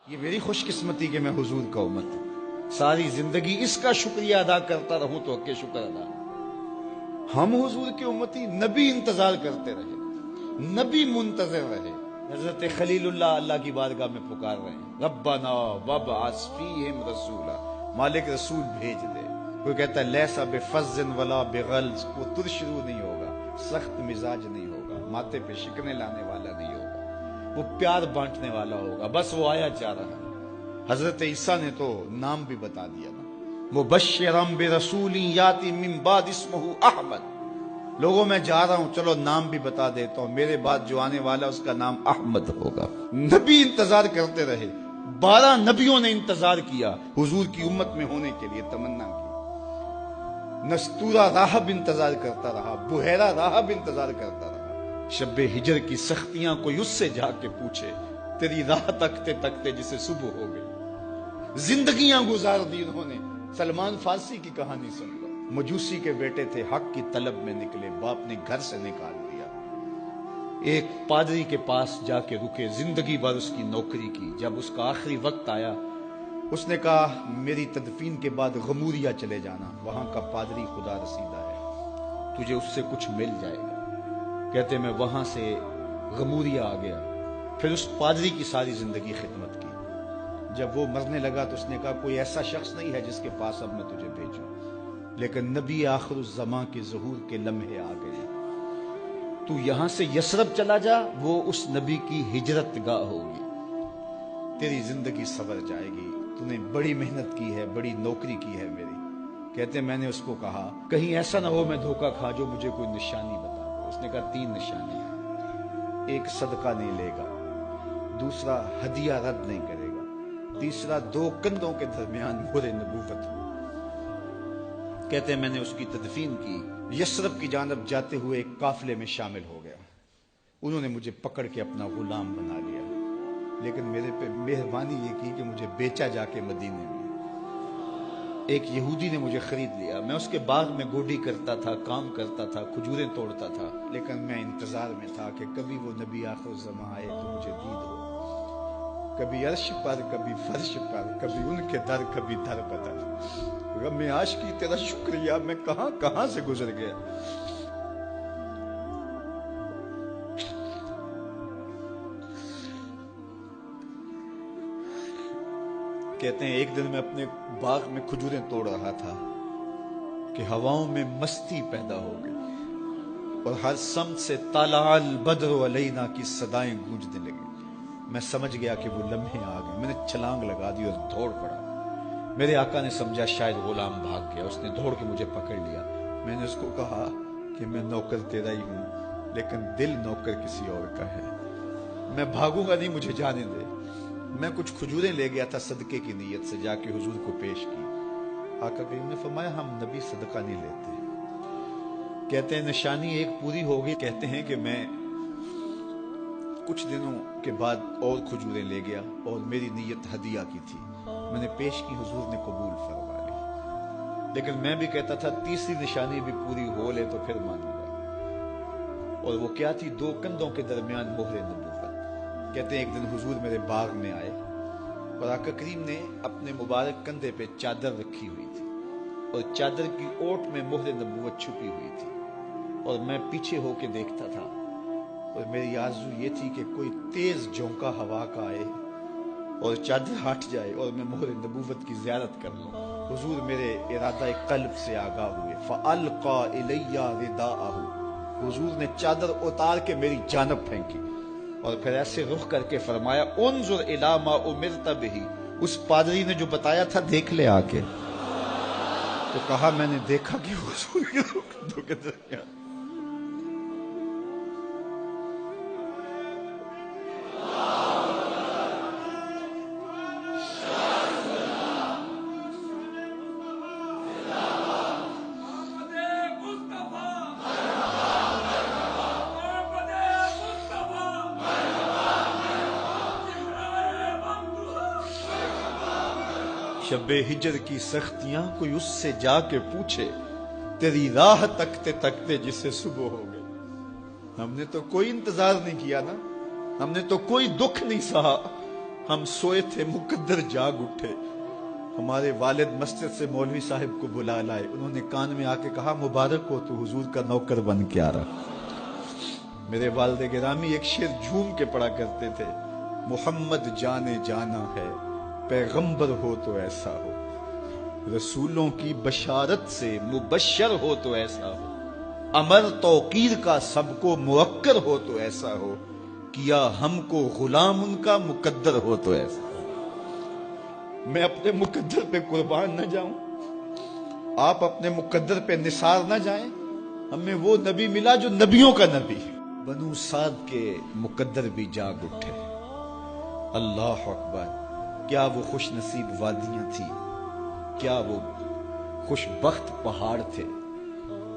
یہ میری خوش قسمتی کہ میں حضور کا امت ہوں. ساری زندگی اس کا شکریہ ادا کرتا رہوں تو کہ شکر ادا. ہم حضور کی امتی، نبی انتظار کرتے رہے، نبی منتظر رہے. حضرت خلیل اللہ کی بارگاہ میں پکار رہے ہیں، ربنا وابعث فیہم رسولا، مالک رسول بھیج دے. کوئی کہتا ہے لیسا بفظ ولا بغلظ، وہ ترشرو نہیں ہوگا، سخت مزاج نہیں ہوگا، ماتھے پہ شکنے لانے والا نہیں ہوگا، وہ پیار بانٹنے والا ہوگا. بس وہ آیا جا رہا ہے. حضرت عیسیٰ نے تو نام بھی بتا دیا نا، مبشرم برسول یاتی من بعد اسمہ احمد. لوگوں میں جا رہا ہوں، چلو نام بھی بتا دیتا ہوں، میرے بعد جو آنے والا اس کا نام احمد ہوگا. نبی انتظار کرتے رہے، 12 نبیوں نے انتظار کیا حضور کی امت میں ہونے کے لیے، تمنا کی. نستورہ راہب انتظار کرتا رہا، بحیرہ راہب انتظار کرتا رہا. شب ہجر کی سختیاں کوئی اس سے جا کے پوچھے، تیری راہ تکتے تکتے جسے صبح ہو گئی. زندگیاں گزار دی انہوں نے. سلمان فارسی کی کہانی سن لو. مجوسی کے بیٹے تھے، حق کی طلب میں نکلے، باپ نے گھر سے نکال دیا. ایک پادری کے پاس جا کے رکے، زندگی بھر اس کی نوکری کی. جب اس کا آخری وقت آیا، اس نے کہا میری تدفین کے بعد غموریا چلے جانا، وہاں کا پادری خدا رسیدہ ہے، تجھے اس سے کچھ مل جائے گا. کہتے میں وہاں سے غموریا آ گیا. پھر اس پادری کی ساری زندگی خدمت کی. جب وہ مرنے لگا تو اس نے کہا کوئی ایسا شخص نہیں ہے جس کے پاس اب میں تجھے بھیجوں، لیکن نبی آخر الزمان کے ظہور کے لمحے آ گئے. تو یہاں سے یثرب چلا جا، وہ اس نبی کی ہجرت گاہ ہوگی. تیری زندگی سنور جائے گی. تو نے بڑی محنت کی ہے، بڑی نوکری کی ہے میری. کہتے میں نے اس کو کہا کہیں ایسا نہ ہو میں دھوکہ کھا جو مجھے کوئی نشانی بتا دے. اس نے کہا 3 نشانیاں. ایک صدقہ نہیں لے گا، دوسرا ہدیہ رد نہیں کرے گا، تیسرا 2 کندھوں کے درمیان مہر نبوت ہو. کہتے میں نے اس کی تدفین کی. یثرب کی جانب جاتے ہوئے ایک قافلے میں شامل ہو گیا. انہوں نے مجھے پکڑ کے اپنا غلام بنا لیا، لیکن میرے پہ مہربانی یہ کی کہ مجھے بیچا جا کے مدینے میں. ایک یہودی نے مجھے خرید لیا. میں اس کے باغ میں گوڈی کرتا تھا، کام کرتا تھا، کھجوریں توڑتا تھا، لیکن میں انتظار میں تھا کہ کبھی وہ نبی آخر الزمان آئے تو مجھے دید ہو. کبھی عرش پر، کبھی فرش پر، کبھی ان کے در، کبھی در بدر. غم عاشقی تیرا شکریہ، میں کہاں کہاں سے گزر گیا. کہتے ہیں ایک دن میں اپنے باغ میں کھجوریں توڑ رہا تھا کہ ہواؤں میں مستی پیدا ہو گئی اور ہر سمت سے طلع البدر علینا کی صدائیں گونجنے لگی. میں سمجھ گیا کہ وہ لمحے آ گئے. میں نے چھلانگ لگا دی اور دوڑ پڑا. میرے آقا نے سمجھا شاید غلام بھاگ گیا. اس نے دوڑ کے مجھے پکڑ لیا. میں نے اس کو کہا کہ میں نوکر تیرا ہی ہوں، لیکن دل نوکر کسی اور کا ہے. میں بھاگوں گا نہیں، مجھے جانے دے. میں کچھ کھجوریں لے گیا تھا صدقے کی نیت سے، جا کے حضور کو پیش کی. آقا کریم نے فرمایا ہم نبی صدقہ نہیں لیتے. کہتے ہیں نشانی ایک پوری ہو گئی. کہتے ہیں کہ میں کچھ دنوں کے بعد اور کھجوریں لے گیا اور میری نیت ہدیہ کی تھی. میں نے پیش کی، حضور نے قبول فرما لی. لیکن میں بھی کہتا تھا تیسری نشانی بھی پوری ہو لے تو پھر مانوں گا. اور وہ کیا تھی؟ 2 کندھوں کے درمیان مہر نبوت. کہتے ہیں ایک دن حضور میرے باغ میں آئے اور آقا کریم نے اپنے مبارک کندھے پہ چادر رکھی ہوئی تھی اور چادر کی اوٹ میں مہر نبوت چھپی ہوئی تھی. اور میں پیچھے ہو کے دیکھتا تھا اور میری آرزو یہ تھی کہ کوئی تیز جھونکا ہوا کا آئے اور چادر ہٹ جائے اور میں مہر نبوت کی زیارت کر لوں. حضور میرے ارادہ قلب سے آگاہ ہوئے. فَأَلْقَى إِلَيَّ رِدَاءَهُ، حضور نے چادر اتار کے میری جانب پھینکی اور پھر ایسے رخ کر کے فرمایا انظر الی ما امرت بہ. اس پادری نے جو بتایا تھا دیکھ لے آ کے. تو کہا میں نے دیکھا کہ حضور کے کندھوں کے درمیان. شب ہجر کی سختیاں کوئی اس سے جا کے پوچھے، تیری راہ تکتے تکتے جسے صبح ہو گئی. ہم نے تو کوئی انتظار نہیں کیا نا، ہم نے تو کوئی دکھ نہیں سہا. ہم سوئے تھے مقدر جاگ اٹھے. ہمارے والد مسجد سے مولوی صاحب کو بلا لائے. انہوں نے کان میں آ کے کہا مبارک ہو تو حضور کا نوکر بن کے آ رہا. میرے والد گرامی ایک شعر جھوم کے پڑھا کرتے تھے, محمد جانے جانا ہے پیغمبر ہو تو ایسا ہو, رسولوں کی بشارت سے مبشر ہو تو ایسا ہو, امر توقیر کا سب کو موکر ہو تو ایسا ہو, کیا ہم کو غلام ان کا مقدر ہو تو ایسا ہو. میں اپنے مقدر پہ قربان نہ جاؤں, آپ اپنے مقدر پہ نثار نہ جائیں. ہمیں وہ نبی ملا جو نبیوں کا نبی. بنو سعد کے مقدر بھی جاگ اٹھے. اللہ اکبر, کیا وہ خوش نصیب وادیاں تھی, کیا وہ خوش بخت پہاڑ تھے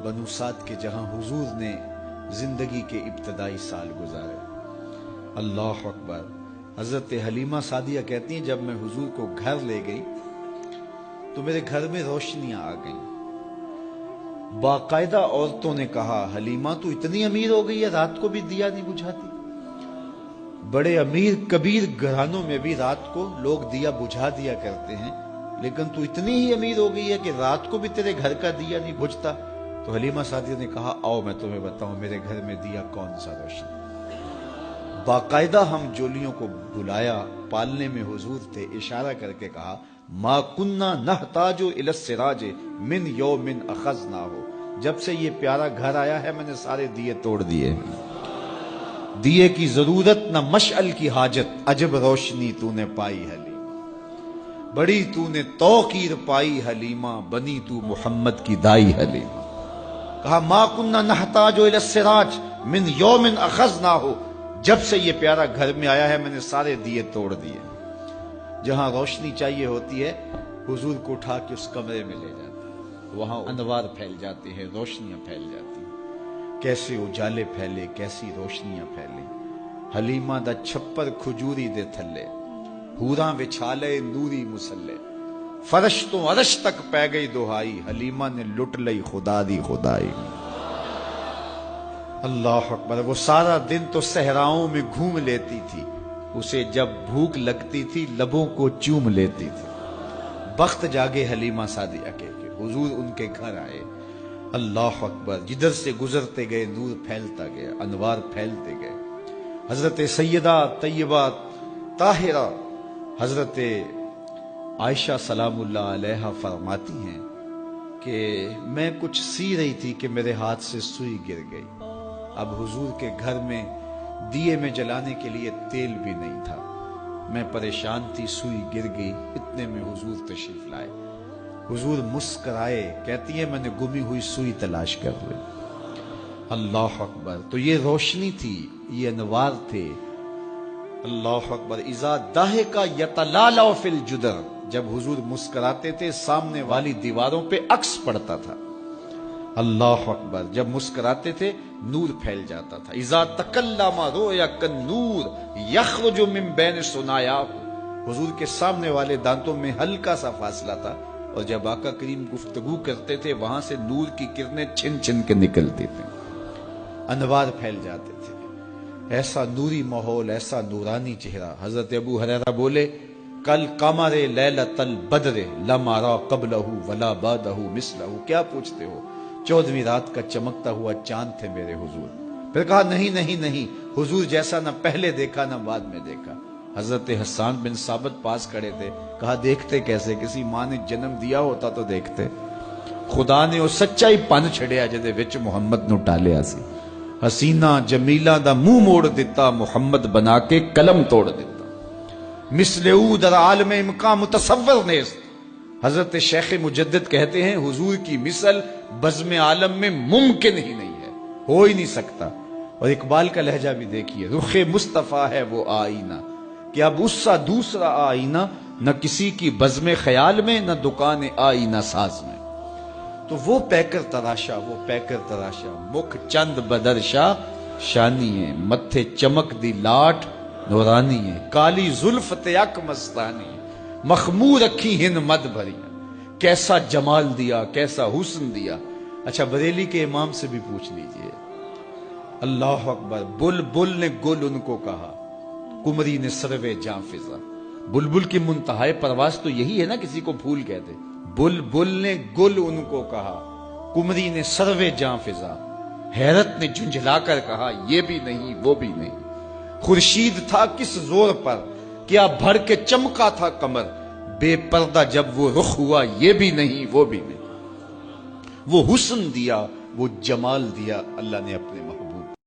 بنو سعد کے, جہاں حضور نے زندگی کے ابتدائی سال گزارے. اللہ اکبر. حضرت حلیمہ سعدیہ کہتی ہیں جب میں حضور کو گھر لے گئی تو میرے گھر میں روشنیاں آ گئیں. باقاعدہ عورتوں نے کہا حلیمہ تو اتنی امیر ہو گئی ہے رات کو بھی دیا نہیں بجھاتی. بڑے امیر کبیر گھرانوں میں بھی رات کو لوگ دیا بجھا دیا کرتے ہیں, لیکن تو اتنی ہی امیر ہو گئی ہے کہ رات کو بھی تیرے گھر کا دیا نہیں بجھتا. تو حلیمہ سعدیہ نے کہا آؤ میں تمہیں بتاؤں میرے گھر میں دیا کون سا روشن. باقاعدہ ہم جولیوں کو بلایا, پالنے میں حضور تھے, اشارہ کر کے کہا ما کننا نحتاج الی السراج من یوم اخذناہ, جب سے یہ پیارا گھر آیا ہے میں نے سارے دیے توڑ دیے. دیے کی ضرورت نہ مشعل کی حاجت, عجب روشنی تو نے پائی حلیمہ, بڑی تو نے توقیر پائی حلیمہ, بنی تو محمد کی دائی حلیمہ. کہا ما کننا نحتاج الی السراج من یوم اخذناہ, جب سے یہ پیارا گھر میں آیا ہے میں نے سارے دیے توڑ دیے. جہاں روشنی چاہیے ہوتی ہے حضور کو اٹھا کے اس کمرے میں لے جاتا ہے, وہاں انوار پھیل جاتے ہیں, روشنیاں پھیل جاتی ہیں. کیسے اجالے پھیلے, کیسی روشنیاں پھیلے. حلیمہ دا چھپر کھجوری دے تھلے, حوراں وچھالے نوری مسلے, فرش تو عرش تک پہ گئی دہائی, حلیمہ نے لٹ لئی خدا دی خدائی. اللہ اکبر. وہ سارا دن تو صحراؤں میں گھوم لیتی تھی, اسے جب بھوک لگتی تھی لبوں کو چوم لیتی تھی. بخت جاگے حلیمہ سعدیہ کے حضور ان کے گھر آئے. اللہ اکبر. جدھر سے گزرتے گئے نور پھیلتا گیا, انوار پھیلتے گئے. حضرت سیدہ طیبہ طاہرہ حضرت عائشہ سلام اللہ علیہا فرماتی ہیں کہ میں کچھ سی رہی تھی کہ میرے ہاتھ سے سوئی گر گئی. اب حضور کے گھر میں دیے میں جلانے کے لیے تیل بھی نہیں تھا. میں پریشان تھی, سوئی گر گئی. اتنے میں حضور تشریف لائے. حضور مسکرائے, کہتی ہے میں نے گمی ہوئی سوئی تلاش کر لی. اللہ اکبر. تو یہ روشنی تھی, یہ انوار تھے. اللہ اکبر. اذا ضحک یتلالع فی الجدر, جب حضور مسکراتے تھے سامنے والی دیواروں پہ عکس پڑتا تھا. اللہ اکبر. جب مسکراتے تھے نور پھیل جاتا تھا. اذا تکلم رؤیا کالنور یخرج من بین ثنایاہ, حضور کے سامنے والے دانتوں میں ہلکا سا فاصلہ تھا, اور جب آقا کریم گفتگو کرتے تھے وہاں سے نور کی کرنیں چھن چھن کے نکلتی تھیں, انوار پھیل جاتے تھے. ایسا نوری ماحول, ایسا نورانی چہرہ. حضرت ابو ہریرہ بولے کل قمر لیلۃ البدر لم ارى قبلہ ولا بعدہ مثلہ. کیا پوچھتے ہو, 14ویں رات کا چمکتا ہوا چاند تھے میرے حضور. پھر کہا نہیں نہیں نہیں, حضور جیسا نہ پہلے دیکھا نہ بعد میں دیکھا. حضرت حسان بن ثابت پاس کھڑے تھے. کہا دیکھتے کیسے, کسی ماں نے جنم دیا ہوتا تو دیکھتے. خدا نے وہ سچائی پن چھڑیا جدے وچ محمد نو ٹالیا سی. حسینہ جمیلہ دا منہ موڑ دیتا, محمد بنا کے قلم توڑ دیتا. مثل او در عالم امکان متصور نیست. حضرت شیخ مجدد کہتے ہیں حضور کی مثل بزم عالم میں ممکن ہی نہیں ہے, ہو ہی نہیں سکتا. اور اقبال کا لہجہ بھی دیکھیے, رخ مصطفیٰ ہے وہ آئینہ کہ اب اس سا دوسرا آئینہ نہ کسی کی بزم خیال میں نہ دکان آئینہ ساز میں. تو وہ پیکر تراشا, وہ پیکر تراشا, مکھ چند بدرشا شانی ہے, متھے چمک دی لاٹ نورانی ہے, کالی زلف تیک مستانی, مخمور رکھی ہن مد بھری. کیسا جمال دیا, کیسا حسن دیا. اچھا بریلی کے امام سے بھی پوچھ لیجئے. اللہ اکبر. بل بل نے گل ان کو کہا, کمری نے سروے جاں فضا. بلبل کی منتہائے پرواز تو یہی ہے نا، کسی کو پھول کہتے. بلبل نے گل ان کو کہا، کمری نے سروے جاں فضا، حیرت نے جھنجھلا کر کہا یہ بھی نہیں وہ بھی نہیں. خورشید تھا کس زور پر، کیا بھر کے چمکا تھا قمر، بے پردہ جب وہ رخ ہوا یہ بھی نہیں وہ بھی نہیں. وہ حسن دیا وہ جمال دیا اللہ نے اپنے